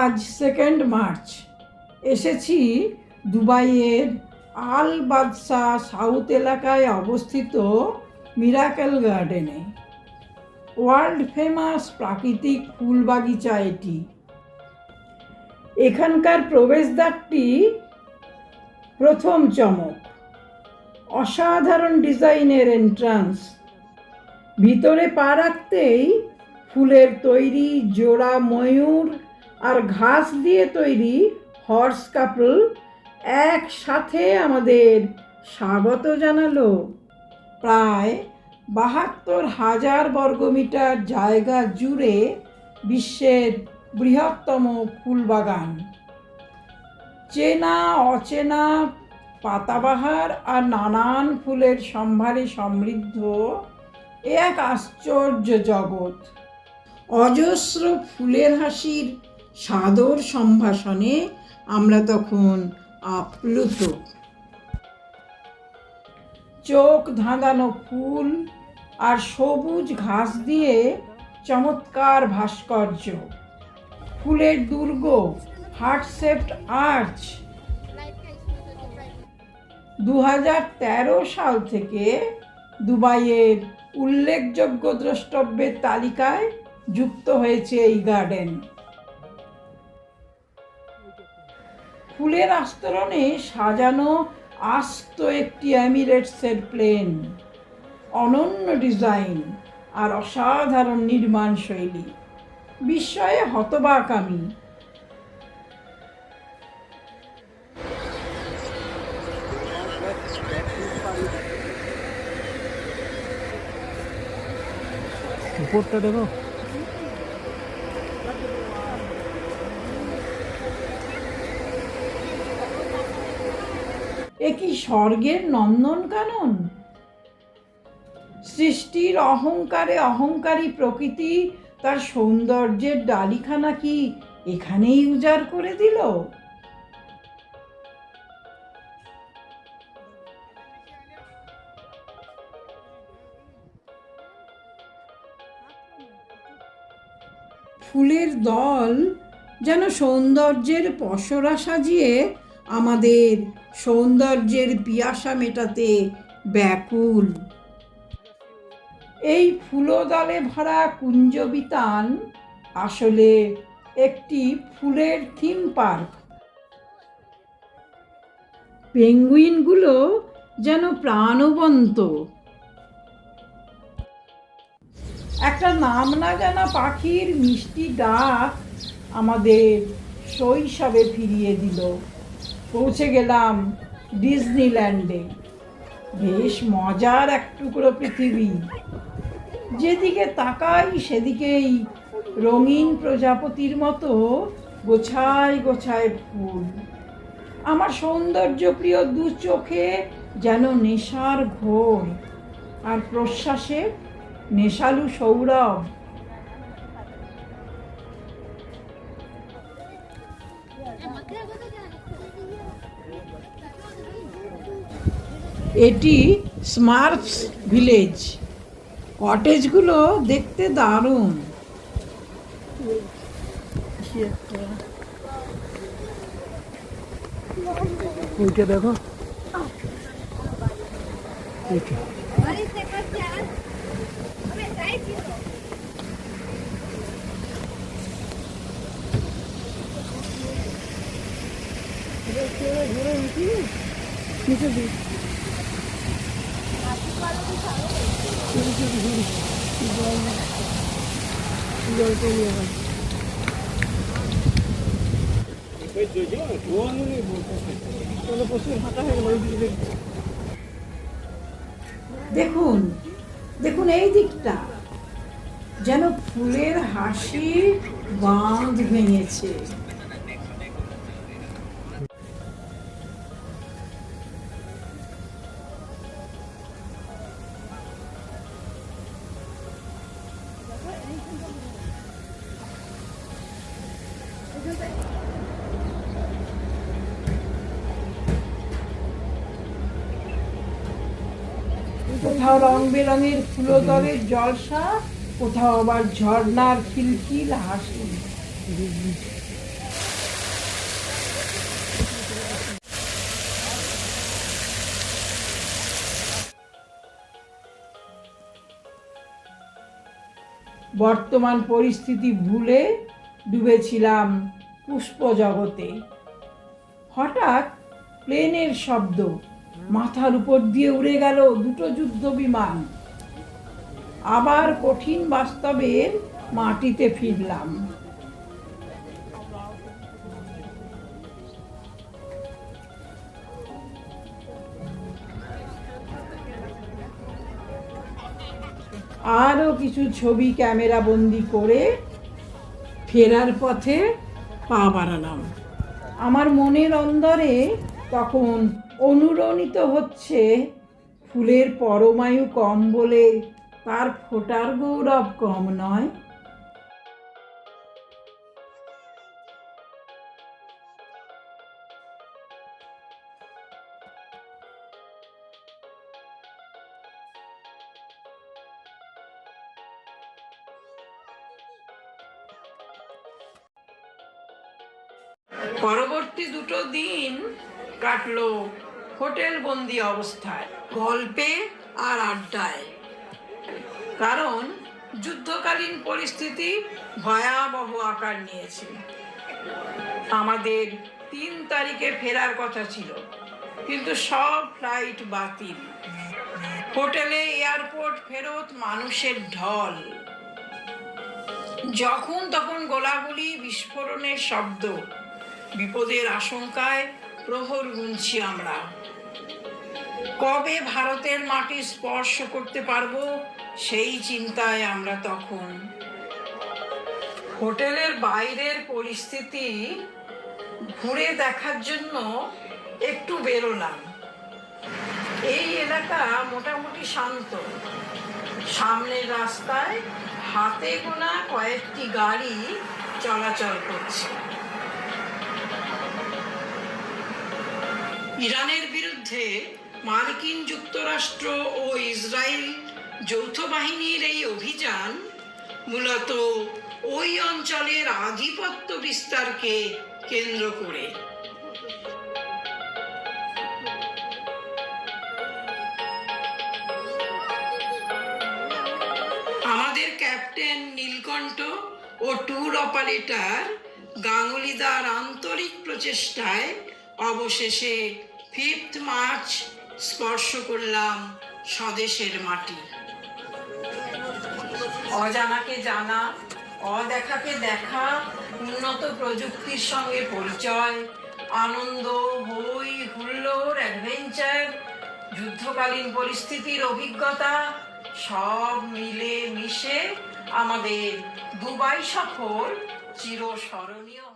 আজ 2 মার্চ এসেছি দুবাইয়ের আল বাদশা সাউথ এলাকায় অবস্থিত মিরাকেল গার্ডেনে। ওয়ার্ল্ড ফেমাস প্রাকৃতিক ফুল বাগিচা এটি। এখানকার প্রবেশদ্বারটি প্রথম চমক, অসাধারণ ডিজাইনের এন্ট্রান্স। ভিতরে পা রাখতেই ফুলের তৈরি জোড়া ময়ূর আর ঘাস দিয়ে তৈরি হর্স কাপল একসাথে আমাদের স্বাগত জানালো। প্রায় ৭২,০০০ বর্গমিটার জায়গা জুড়ে বিশ্বের বৃহত্তম ফুল বাগান। চেনা অচেনা পাতাবাহার আর নানান ফুলের সম্ভারে সমৃদ্ধ এক আশ্চর্য জগৎ। অজস্র ফুলের হাসির সাদর সম্ভাষণে আমরা তখন আপ্লুত। চোখ ধাঁধানো ফুল আর সবুজ ঘাস দিয়ে চমৎকার ভাস্কর্য, ফুলের দুর্গ, হার্ট শেপড আর্চ। 2013 সাল থেকে দুবাইয়ের উল্লেখযোগ্য দ্রষ্টব্যের তালিকায় যুক্ত হয়েছে এই গার্ডেন। ফুলের আস্তরণে সাজানো আস্ত একটি এমিরেটসের প্লেন, অনন্য ডিজাইন আর অসাধারণ নির্মাণ শৈলী, বিস্ময়ে হতবাক আমি। উপরটা দেখো, এ কি স্বর্গের নন্দনকানন! সৃষ্টির অহংকারে অহংকারী প্রকৃতি তার সৌন্দর্যের ডালিখানা কি এখানেই উজাড় করে দিল? ফুলের দল যেন সৌন্দর্যের পসরা সাজিয়ে আমাদের সৌন্দর্যের পিয়াসা মেটাতে ব্যাকুল। এই ফুলদলে ভরা কুঞ্জবিতান আসলে একটি ফুলের থিম পার্ক। পেঙ্গুইনগুলো যেন প্রাণবন্ত। একটা নাম না জানা পাখির মিষ্টি ডাক আমাদের শৈশবে ফিরিয়ে দিল। পৌঁছে গেলাম ডিজনিল্যান্ডে। বেশ মজার এক টুকরো পৃথিবী। যেদিকে তাকাই সেদিকেই রঙিন প্রজাপতির মতো গোছায় গোছায় ফুল। আমার সৌন্দর্য প্রিয় দু চোখে যেন নেশার ঘোর, আর প্রশ্বাসে নেশালু সৌরভ। এটি স্মার্টস ভিলেজ। কটেজগুলো দেখতে দারুণ। ওইটা দেখো, দেখুন দেখুন এই দিকটা যেন ফুলের হাসি বাঁধ ভেঙেছে। কোথাও রং বেরঙের ফুলদলের জলসা, কোথাও আবার ঝর্ণার খিলখিল হাসি। বর্তমান পরিস্থিতি ভুলে ডুবেছিলাম পুষ্প জগতে। হঠাৎ প্লেনের শব্দ, মাথার উপর দিয়ে উড়ে গেল দুটো যুদ্ধ বিমান। আবার কঠিন বাস্তবের মাটিতে ফিরলাম। আরও কিছু ছবি ক্যামেরা বন্দি করে ফেরার পথে পা বাড়ালাম। আমার মনের অন্দরে তখন অনুরণিত হচ্ছে, ফুলের পরমায়ু কম বলে তার ফোটার গৌরব কম নয়। পরবর্তী দুটো দিন কাটলো হোটেল বন্দি অবস্থায়, গল্পে আর আড্ডায়। কারণ যুদ্ধকালীন পরিস্থিতি ভয়াবহ আকার নিয়েছে। আমাদের 3 তারিখে ফেরার কথা ছিল, কিন্তু সব ফ্লাইট বাতিল। হোটেলে এয়ারপোর্ট ফেরত মানুষের ঢল। যখন তখন গোলাগুলি, বিস্ফোরণের শব্দ। বিপদের আশঙ্কায় প্রহর গুনছি আমরা। কবে ভারতের মাটি স্পর্শ করতে পারবো সেই চিন্তায় আমরা তখন। হোটেলের বাইরের পরিস্থিতি ঘুরে দেখার জন্য একটু বেরোলাম। এই এলাকা মোটামুটি শান্ত। সামনের রাস্তায় হাতে গোনা কয়েকটি গাড়ি চলাচল করছে। ইরানের বিরুদ্ধে মার্কিন যুক্তরাষ্ট্র ও ইসরায়েল যৌথ বাহিনীর এই অভিযান মূলত ওই অঞ্চলের আধিপত্য বিস্তারকে কেন্দ্র করে। আমাদের ক্যাপ্টেন নীলকণ্ঠ ও ট্যুর অপারেটর গাঙ্গুলিদার আন্তরিক প্রচেষ্টায় অবশেষে 5 মার্চ স্পর্শ করলাম স্বদেশের মাটি। অজানাকে জানা, অদেখাকে দেখা, উন্নত প্রযুক্তির সঙ্গে পরিচয়, আনন্দ, হই হুল্লোড়, অ্যাডভেঞ্চার, যুদ্ধকালীন পরিস্থিতির অভিজ্ঞতা সব মিলে মিশে আমাদের দুবাই সফর চিরস্মরণীয়।